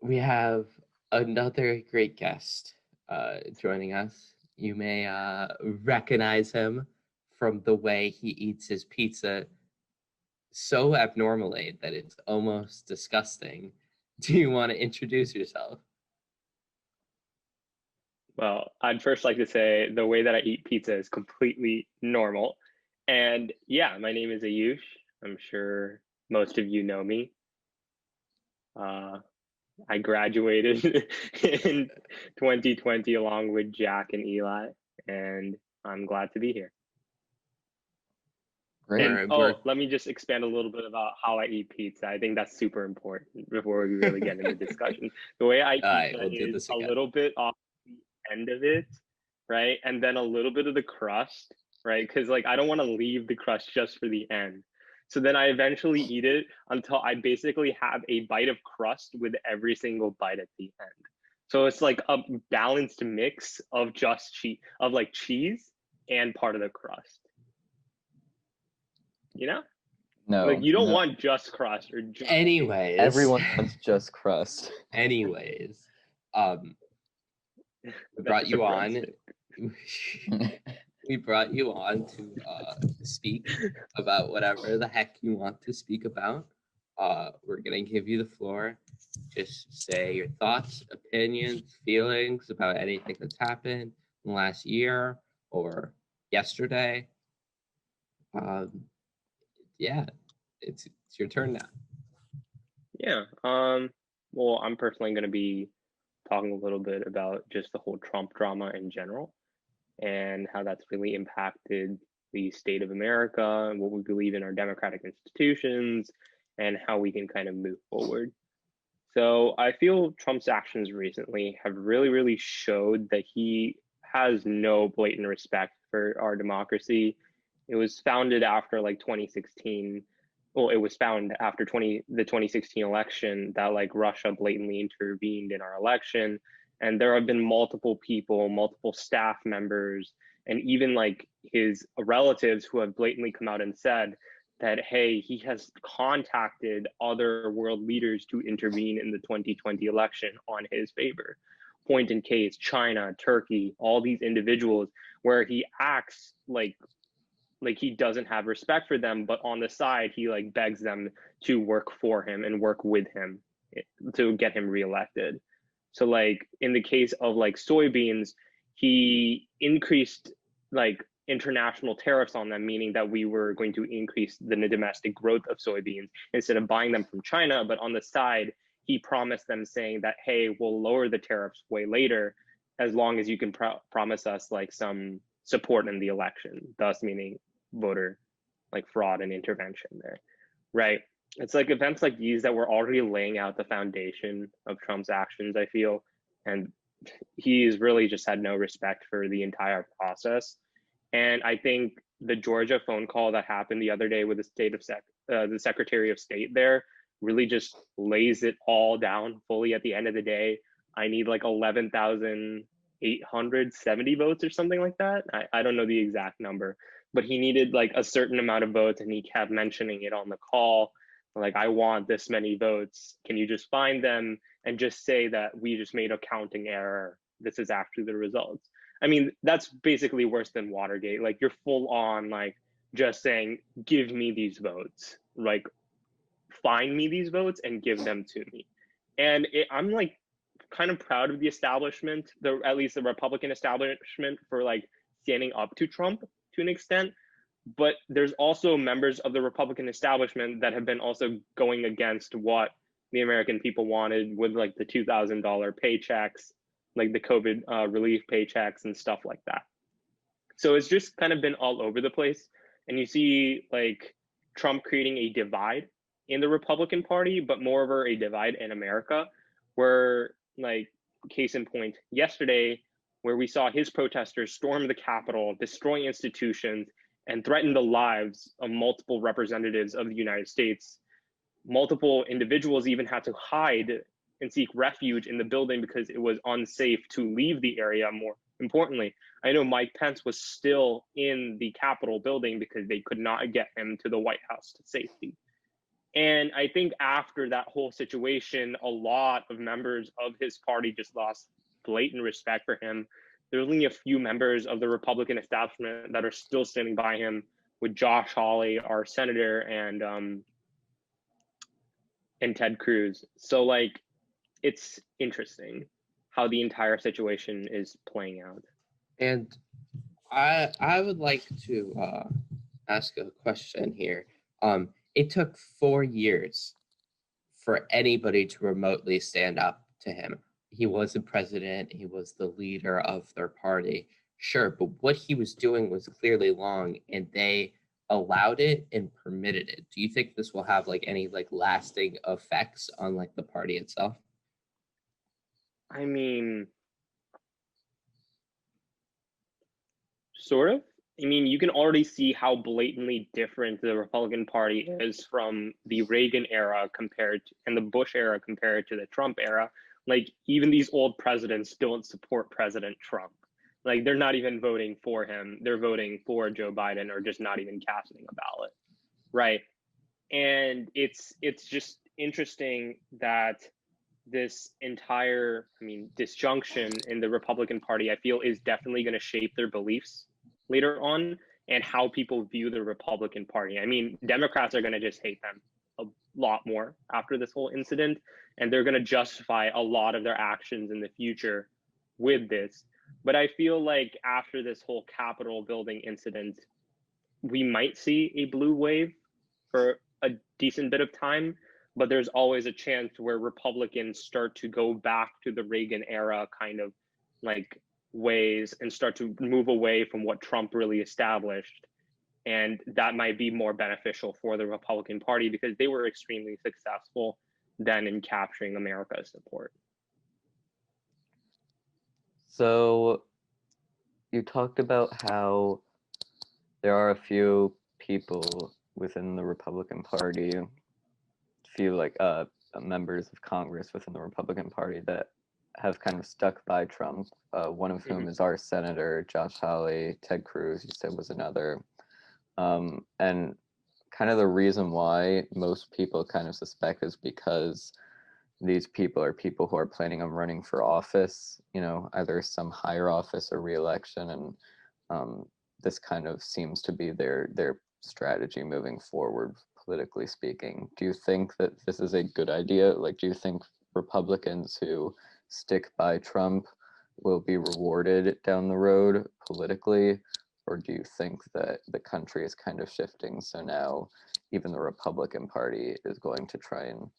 We have another great guest joining us. You may recognize him from the way he eats his pizza so abnormally that it's almost disgusting. Do you want to introduce yourself? Well, I'd first like to say the way that I eat pizza is completely normal. And yeah, my name is Ayush. I'm sure most of you know me. Uh, I graduated in 2020 along with Jack and Eli, and I'm glad to be here. Great. And We're let me just expand a little bit about how I eat pizza. I think that's super important before we really get into discussion. The way I eat all right. pizza We'll do is this a again. little bit off the end of it, right? And then a little bit of the crust, right? Because like I don't want to leave the crust just for the end. So then I eventually eat it until I basically have a bite of crust with every single bite at the end. So it's like a balanced mix of just cheese, of like cheese and part of the crust. You know? Like No, you don't no. want just crust or just Anyways, Everyone wants just crust. anyways, um, we brought that's a you on. breadstick. We brought you on to speak about whatever the heck you want to speak about. We're gonna give you the floor. Just say your thoughts, opinions, feelings about anything that's happened in the last year or yesterday. Um, yeah, it's your turn now. Yeah. Well, I'm personally going to be talking a little bit about just the whole Trump drama in general and how that's really impacted the state of America and what we believe in our democratic institutions and how we can kind of move forward. So I feel Trump's actions recently have really showed that he has no blatant respect for our democracy. It was founded after like 2016. Well, it was found after the 2016 election that like Russia blatantly intervened in our election. And there have been multiple people, multiple staff members, and even like his relatives who have blatantly come out and said that, hey, he has contacted other world leaders to intervene in the 2020 election on his favor. Point in case, China, Turkey, all these individuals where he acts like he doesn't have respect for them, but on the side he like begs them to work for him and work with him to get him reelected. So like in the case of like soybeans, he increased like international tariffs on them, meaning that we were going to increase the domestic growth of soybeans instead of buying them from China. But on the side, he promised them saying that, hey, we'll lower the tariffs way later as long as you can promise us like some support in the election, thus meaning voter like fraud and intervention there, right? It's like events like these that were already laying out the foundation of Trump's actions, I feel. And he's really just had no respect for the entire process. And I think the Georgia phone call that happened the other day with the Secretary of State there really just lays it all down fully at the end of the day. I need like 11,870 votes or something like that. I don't know the exact number, but he needed like a certain amount of votes and he kept mentioning it on the call. Like, I want this many votes. Can you just find them and just say that we just made a counting error? This is actually the results. I mean, that's basically worse than Watergate. Like, you're full on, like, just saying, give me these votes. Like, find me these votes and give them to me. And I'm like kind of proud of the establishment, at least the Republican establishment, for like standing up to Trump to an extent. But there's also members of the Republican establishment that have been also going against what the American people wanted with like the $2,000 paychecks, like the COVID relief paychecks and stuff like that. So it's just kind of been all over the place. And you see like Trump creating a divide in the Republican Party, but moreover, a divide in America, where like case in point, yesterday, where we saw his protesters storm the Capitol, destroy institutions, and threaten the lives of multiple representatives of the United States. Multiple individuals even had to hide and seek refuge in the building because it was unsafe to leave the area. More importantly, I know Mike Pence was still in the Capitol building because they could not get him to the White House to safety. And I think after that whole situation, a lot of members of his party just lost blatant respect for him. There's only a few members of the Republican establishment that are still standing by him, with Josh Hawley, our senator, and Ted Cruz. So like, it's interesting how the entire situation is playing out. And I would like to ask a question here. It took 4 years for anybody to remotely stand up to him. He was the president, he was the leader of their party. Sure, but what he was doing was clearly wrong, and they allowed it and permitted it. Do you think this will have like any like lasting effects on like the party itself? I mean, sort of. I mean, you can already see how blatantly different the Republican Party is from the Reagan era and the Bush era compared to the Trump era. Like, even these old presidents don't support President Trump. Like, they're not even voting for him. They're voting for Joe Biden, or just not even casting a ballot, right? And it's just interesting that this entire, disjunction in the Republican Party, I feel, is definitely going to shape their beliefs later on and how people view the Republican Party. I mean, Democrats are going to just hate them a lot more after this whole incident, and they're going to justify a lot of their actions in the future with this. But I feel like after this whole Capitol building incident, we might see a blue wave for a decent bit of time, but there's always a chance where Republicans start to go back to the Reagan era kind of like ways and start to move away from what Trump really established. And that might be more beneficial for the Republican Party because they were extremely successful then in capturing America's support. So you talked about how there are a few people within the Republican Party, a few like members of Congress within the Republican Party that have kind of stuck by Trump. One of whom is our senator, Josh Hawley. Ted Cruz, you said, was another. And kind of the reason why most people kind of suspect is because these people are people who are planning on running for office, either some higher office or re-election. And this kind of seems to be their strategy moving forward, politically speaking. Do you think that this is a good idea? Like, do you think Republicans who stick by Trump will be rewarded down the road politically? Or do you think that the country is kind of shifting, so now even the Republican Party is going to try and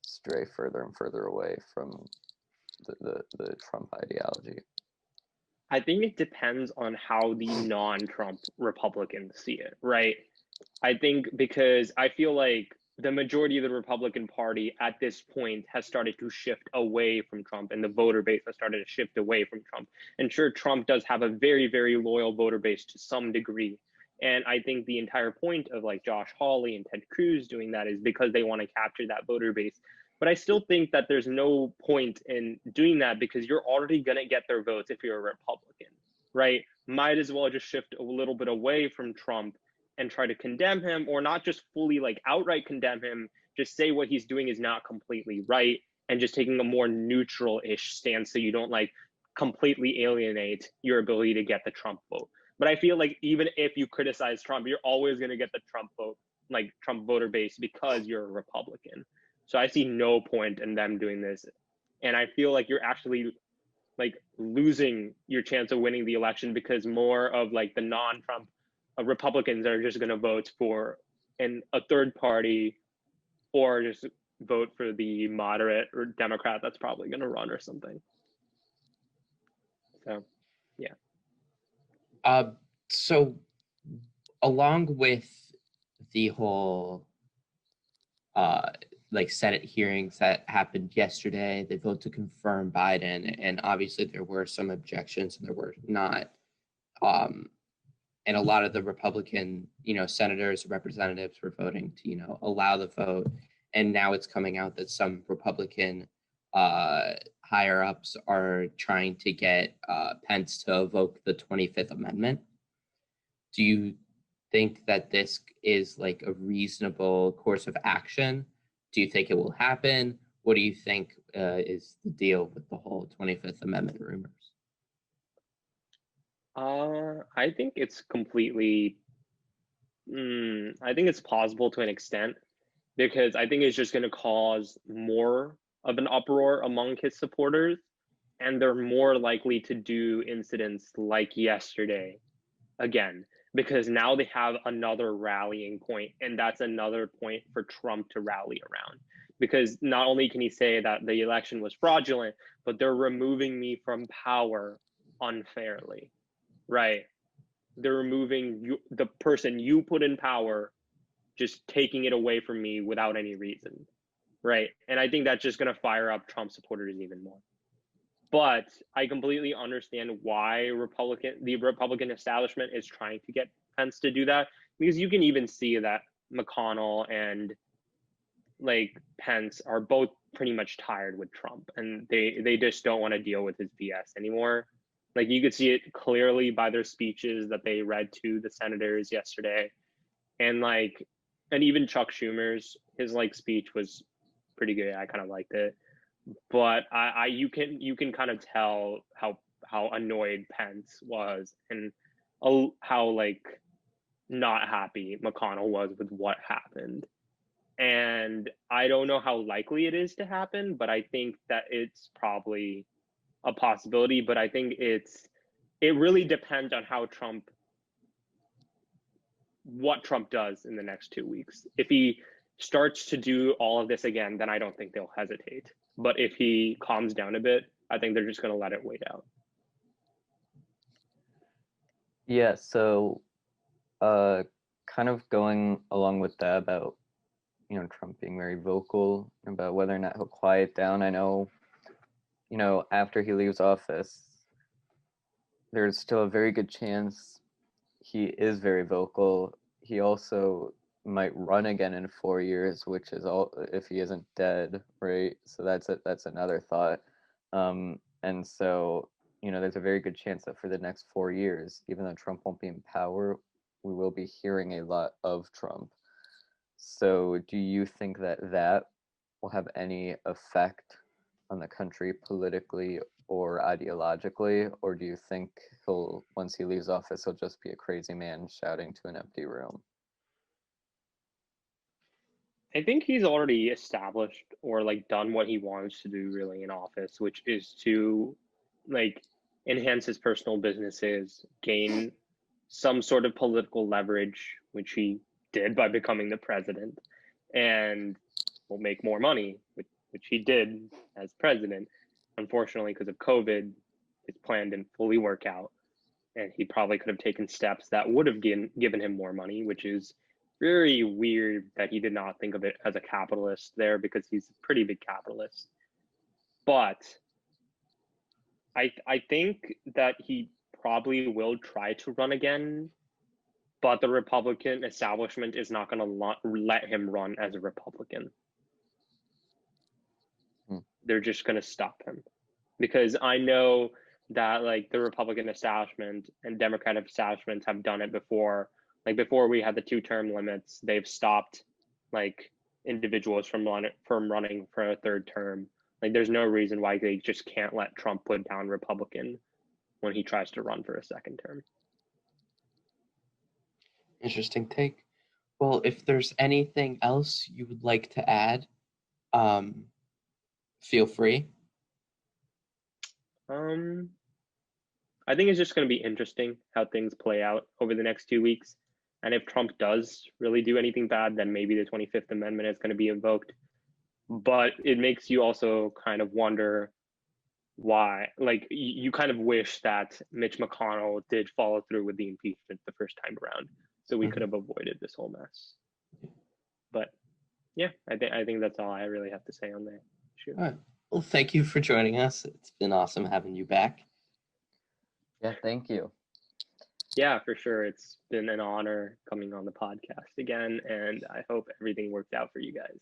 stray further and further away from the Trump ideology? I think it depends on how the non-Trump Republicans see it, right? I think because I feel like the majority of the Republican Party at this point has started to shift away from Trump, and the voter base has started to shift away from Trump. And sure, Trump does have a very, very loyal voter base to some degree. And I think the entire point of like Josh Hawley and Ted Cruz doing that is because they want to capture that voter base. But I still think that there's no point in doing that because you're already going to get their votes if you're a Republican, right? Might as well just shift a little bit away from Trump and try to condemn him, or not just fully like outright condemn him, just say what he's doing is not completely right, and just taking a more neutral-ish stance so you don't like completely alienate your ability to get the Trump vote. But I feel like even if you criticize Trump, you're always going to get the Trump vote, like Trump voter base, because you're a Republican. So I see no point in them doing this. And I feel like you're actually like losing your chance of winning the election because more of like the non-Trump Republicans are just going to vote for a third party, or just vote for the moderate or Democrat that's probably going to run or something. So, yeah. So along with the whole like Senate hearings that happened yesterday, they voted to confirm Biden, and obviously there were some objections and there were not. And a lot of the Republican, senators, representatives were voting to, allow the vote. And now it's coming out that some Republican higher ups are trying to get Pence to evoke the 25th Amendment. Do you think that this is like a reasonable course of action? Do you think it will happen? What do you think is the deal with the whole 25th Amendment rumors? I think it's completely. I think it's plausible to an extent because I think it's just going to cause more of an uproar among his supporters, and they're more likely to do incidents like yesterday again because now they have another rallying point, and that's another point for Trump to rally around. Because not only can he say that the election was fraudulent, but they're removing me from power unfairly, right? They're removing the person you put in power, just taking it away from me without any reason, right? And I think that's just going to fire up Trump supporters even more. But I completely understand why the Republican establishment is trying to get Pence to do that, because you can even see that McConnell and like Pence are both pretty much tired with Trump, and they just don't want to deal with his BS anymore. Like you could see it clearly by their speeches that they read to the senators yesterday, and even Chuck Schumer's his speech was pretty good. I kind of liked it, but you can kind of tell how annoyed Pence was and how not happy McConnell was with what happened. And I don't know how likely it is to happen, but I think that it's probably a possibility. But I think it really depends on what Trump does in the next 2 weeks. If he starts to do all of this again, then I don't think they'll hesitate. But if he calms down a bit, I think they're just going to let it wait out. Yeah, so kind of going along with that about, Trump being very vocal about whether or not he'll quiet down. I know, after he leaves office, there's still a very good chance he is very vocal. He also might run again in 4 years, which is all if he isn't dead, right? So that's another thought. And so, there's a very good chance that for the next 4 years, even though Trump won't be in power, we will be hearing a lot of Trump. So do you think that will have any effect on the country politically or ideologically, or do you think once he leaves office, he'll just be a crazy man shouting to an empty room? I think he's already established or done what he wants to do really in office, which is to enhance his personal businesses, gain some sort of political leverage, which he did by becoming the president, and will make more money, which he did as president. Unfortunately, because of COVID, his plan didn't fully work out, and he probably could have taken steps that would have given him more money, which is very weird that he did not think of it as a capitalist there, because he's a pretty big capitalist. But I think that he probably will try to run again, but the Republican establishment is not going to let him run as a Republican. They're just going to stop him, because I know that the Republican establishment and Democratic establishments have done it before. Before we had the 2-term limits, they've stopped individuals from running for a 3rd term. There's no reason why they just can't let Trump put down Republican when he tries to run for a 2nd term. Interesting take. Well, if there's anything else you would like to add, feel free. I think it's just going to be interesting how things play out over the next 2 weeks. And if Trump does really do anything bad, then maybe the 25th Amendment is going to be invoked. But it makes you also kind of wonder why. You kind of wish that Mitch McConnell did follow through with the impeachment the first time around, so we could have avoided this whole mess. But yeah, I think that's all I really have to say on that. Sure. All right. Well, thank you for joining us. It's been awesome having you back. Yeah, thank you. Yeah, for sure. It's been an honor coming on the podcast again, and I hope everything worked out for you guys.